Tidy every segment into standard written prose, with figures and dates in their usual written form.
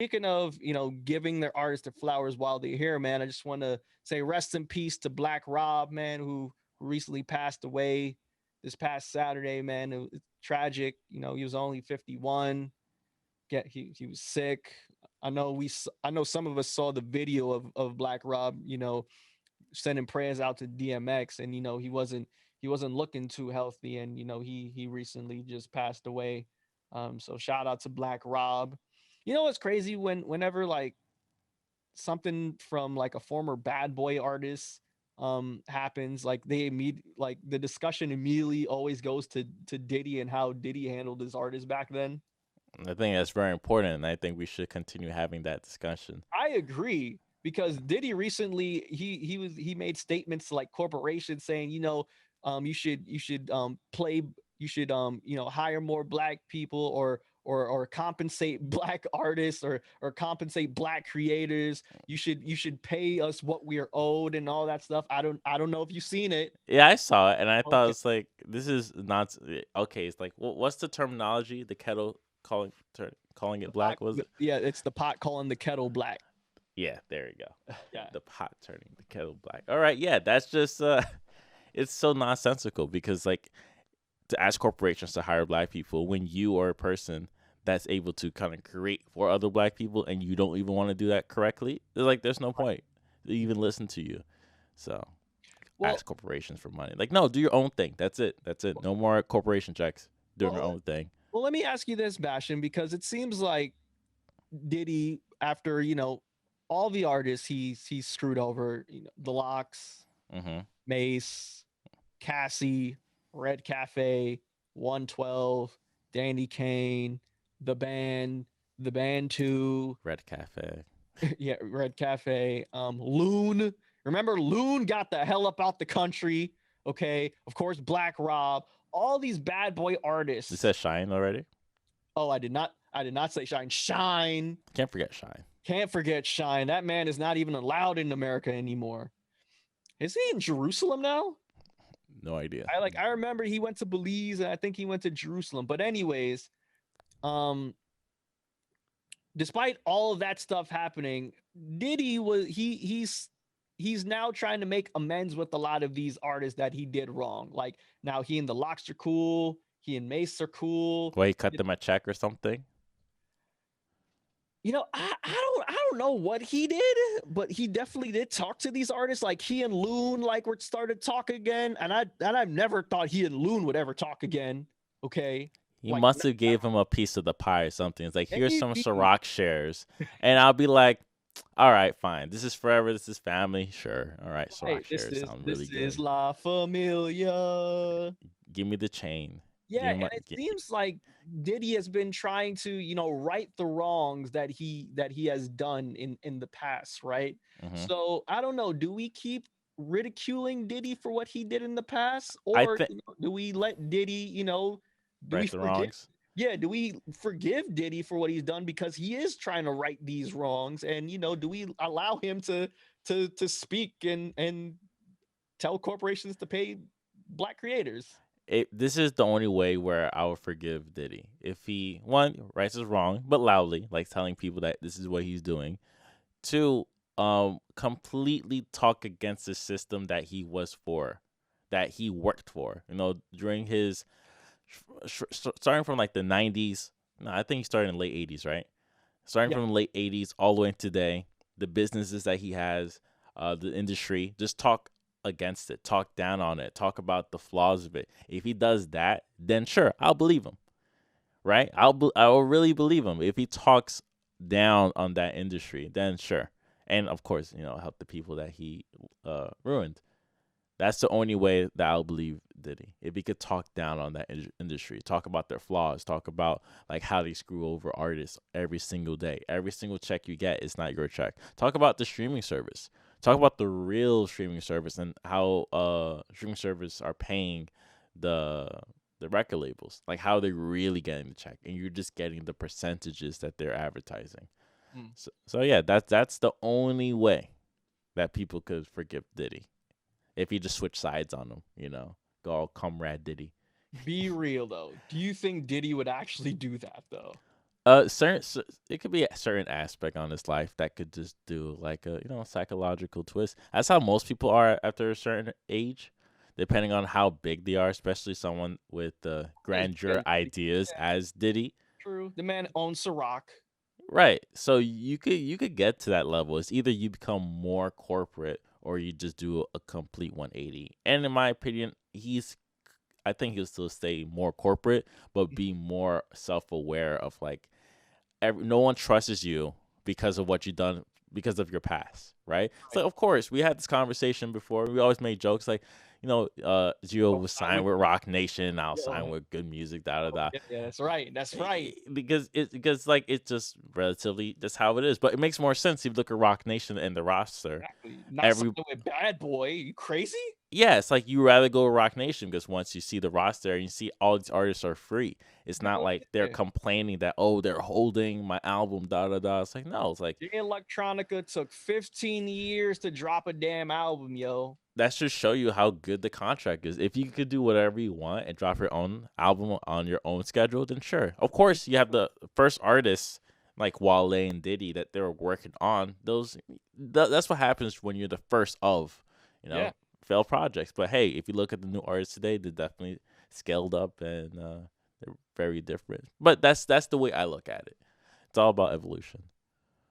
Speaking of, giving their artists their flowers while they're here, man, I just want to say rest in peace to Black Rob, man, who recently passed away this past Saturday, man. It's tragic. He was only 51. He was sick. I know some of us saw the video of Black Rob, sending prayers out to DMX, and he wasn't looking too healthy, and he recently just passed away. So shout out to Black Rob. What's crazy, whenever like something from like a former bad boy artist happens, like the discussion immediately always goes to Diddy and how Diddy handled his artist back then. I think that's very important, and I think we should continue having that discussion. I agree, because Diddy recently he made statements to like corporations saying, play you should hire more black people, or compensate black artists, or compensate black creators. You should pay us what we are owed and all that stuff. I don't know if you've seen it. Yeah, I saw it, and I thought Okay. it's like this is not okay. It's like what's the terminology? The kettle calling The it pot, black was it? yeah, it's the pot calling the kettle black. Yeah, there you go. Yeah. The pot turning the kettle black. All right, yeah, that's just it's so nonsensical because like to ask corporations to hire black people when you are a person that's able to kind of create for other black people and you don't even want to do that correctly, it's like there's no point to even listen to you. So Well, ask corporations for money. Like, no, do your own thing. That's it. That's it. No more corporation checks. Doing their well, own thing. well, let me ask you this, Bastion, because it seems like Diddy, after all the artists he's screwed over, the Locks, Mm-hmm. Mace, Cassie, Red Cafe, 112, Danny Kane, the band, the band 2, Red Cafe. yeah, Red Cafe, Loon. Remember, Loon got the hell up out the country. Okay, of course, Black Rob. All these bad boy It artists. says Shine already. Oh, I did not say Shine. Shine. Can't forget Shine. Can't forget Shine. That man is not even allowed in America anymore. Is he in Jerusalem now? No idea. I remember he went to Belize, and I think he went to Jerusalem. But anyways, um, despite all of that stuff happening, Diddy was he's now trying to make amends with a lot of these artists that he did wrong. Like, now he and the Locks are cool. He and Mace are cool. Why he cut them a check or something? I don't know what he did, but he definitely did talk to these artists. Like, he and Loon like were started talk again, and I've never thought he and Loon would ever talk again. Okay, He like, must have gave him a piece of the pie or something. It's like here's some maybe. Ciroc shares, and I'll be like, all right, fine. This is forever. This is family. Sure. All right, Right, Ciroc this shares is sound really this is good. La Familia. Give me the chain. Yeah, Give me and my. it seems like Diddy has been trying to, right the wrongs that he has done in the past, right? Mm-hmm. So I don't know. Do we keep ridiculing Diddy for what he did in the past, I or think do we let Diddy, do we right the forgive? wrongs. Yeah, do we forgive Diddy for what he's done because he is trying to right these wrongs, and do we allow him to speak and tell corporations to pay black creators? This is the only way where I would forgive Diddy if he one rights his wrong, but loudly, like telling people that this is what he's doing. Two, completely talk against the system that he was for, that he worked for. During his starting from like the '90s. No, I think he started in the late '80s, right? Starting Yeah. from the late '80s all the way to today, the businesses that he has, the industry, just talk against it, talk down on it, talk about the flaws of it. If he does that, then sure, I'll believe him, right? I'll really believe him if he talks down on that industry. Then sure, and of course, help the people that he ruined. That's the only way that I'll believe Diddy. If he could talk down on that industry, talk about their flaws, talk about like how they screw over artists every single day. Every single check you get is not your check. Talk about the streaming service. Talk about the real streaming service and how streaming service are paying the the record labels. Like how they're really getting the check and you're just getting the percentages that they're advertising. Mm. So yeah, that's the only way that people could forgive Diddy if he just switched sides on him, go all comrade Diddy. Be real though. Do you think Diddy would actually do that though? it could be a certain aspect on his life that could just do like a psychological twist. That's how most people are after a certain age, depending on how big they are, especially someone with Hey, grandeur hey, ideas yeah, as Diddy. true. The man owns Ciroc. Right. So you could get to that level. It's either you become more corporate or you just do a complete 180. And in my opinion, I think he'll still stay more corporate, but be more self aware of like no one trusts you because of what you've done because of your past, right? So Right. of course we had this conversation before. We always made jokes like, Gio Oh, was I signed would. with Rock Nation, I'll sign Yo, with Good Music, da da da. yeah, yeah, that's right. That's right. Because like it's just relatively that's how it is. But it makes more sense if you look at Rock Nation and the roster. Exactly. Not Every something with Bad Boy. You crazy? Yeah, it's like you rather go with Rock Nation because once you see the roster and you see all these artists are free, it's not Hell like they're yeah. complaining that they're holding my album, da da da. It's like no, it's like Jay Electronica took 15 years to drop a damn album, yo. that should show you how good the contract is. If you could do whatever you want and drop your own album on your own schedule, then sure. Of course, you have the first artists like Wale and Diddy that they were working on. That's what happens when you're the first of, you Yeah, know, failed projects. But hey, if you look at the new artists today, they're definitely scaled up and they're very different. But that's the way I look at it. It's all about evolution.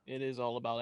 it is all about